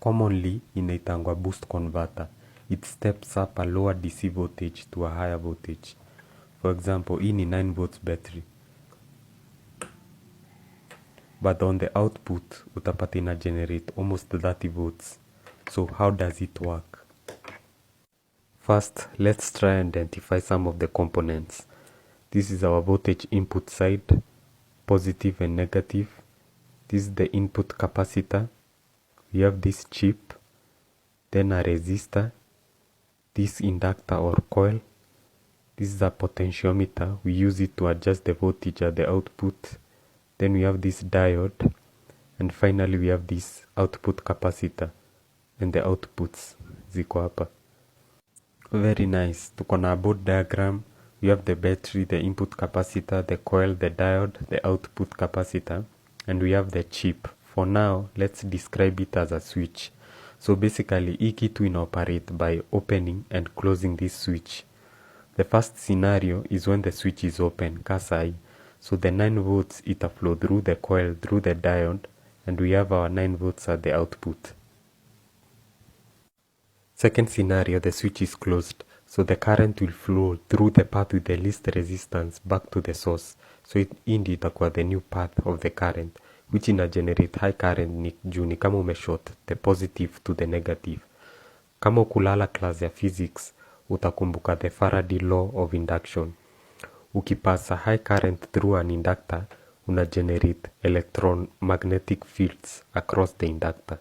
commonly inaitangwa boost converter. It steps up a lower DC voltage to a higher voltage. For example, hii ni 9 volts battery, but on the output utapata ina generate almost 30 volts. So how does it work? First, let's try and identify some of the components. This is our voltage input side, positive and negative. This is the input capacitor. We have this chip, then a resistor, this inductor or coil. This is a potentiometer. We use it to adjust the voltage at the output. Then we have this diode, and finally we have this output capacitor, and the outputs ziko hapa. Very nice. Tuko na board diagram. We have the battery, the input capacitor, the coil, the diode, the output capacitor, and we have the chip. For now, let's describe it as a switch. So basically, hii kitu inoperate by opening and closing this switch. The first scenario is when the switch is open, kasai. So the 9 volts ita flow through the coil, through the diode, and we have our 9 volts at the output. Second scenario, the switch is closed. So the current will flow through the path with the least resistance back to the source. So it indeed itakuwa the new path of the current, which ina generate high current juu ni kama umeshort the positive to the negative. Kama ukulala class ya physics, utakumbuka the Faraday law of induction. Ukipass a high current through an inductor, una generate electromagnetic fields across the inductor.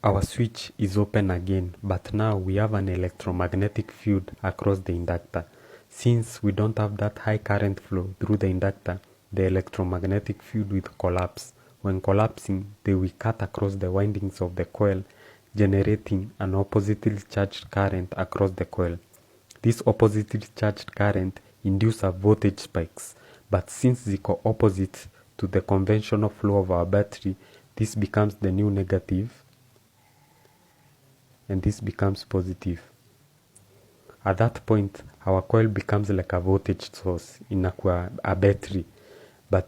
Our switch is open again, but now we have an electromagnetic field across the inductor. Since we don't have that high current flow through the inductor, the electromagnetic field will collapse. When collapsing, they will cut across the windings of the coil, generating an oppositely charged current across the coil. This oppositely charged current induces a voltage spikes, but since ziko opposite to the conventional flow of our battery, this becomes the new negative, and this becomes positive. At that point, our coil becomes like a voltage source, inakuwa a battery. But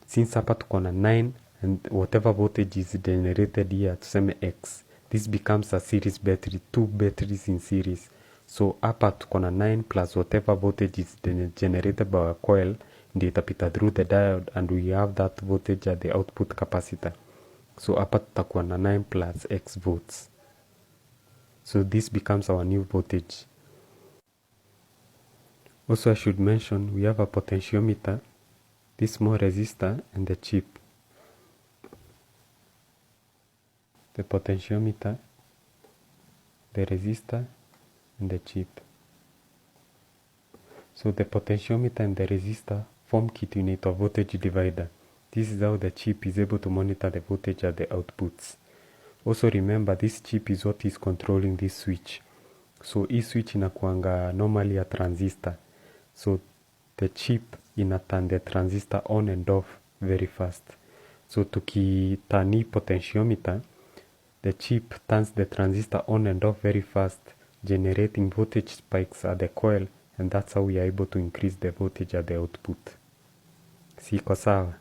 since hapa tuko na 9 and whatever voltage is generated here, tuseme X, this becomes a series battery, 2 batteries in series. So hapa tuko na 9 plus whatever voltage is generated by our coil, ndio itapita through the diode, and we have that voltage at the output capacitor. So hapa tutakuwa na 9 plus X volts. So this becomes our new voltage. Also, I should mention we have a potentiometer, this small resistor, and the chip. The potentiometer, the resistor, and the chip. So the potentiometer and the resistor form kitu inaitwa voltage divider. This is how the chip is able to monitor the voltage at the outputs. Also remember, this chip is what is controlling this switch. So hii switch inakuanga normally a transistor. So the chip ina turn the transistor on and off very fast. So tukiturn hii potentiometer, the chip turns the transistor on and off very fast, generating voltage spikes at the coil, and that's how we are able to increase the voltage at the output. Siko sawa?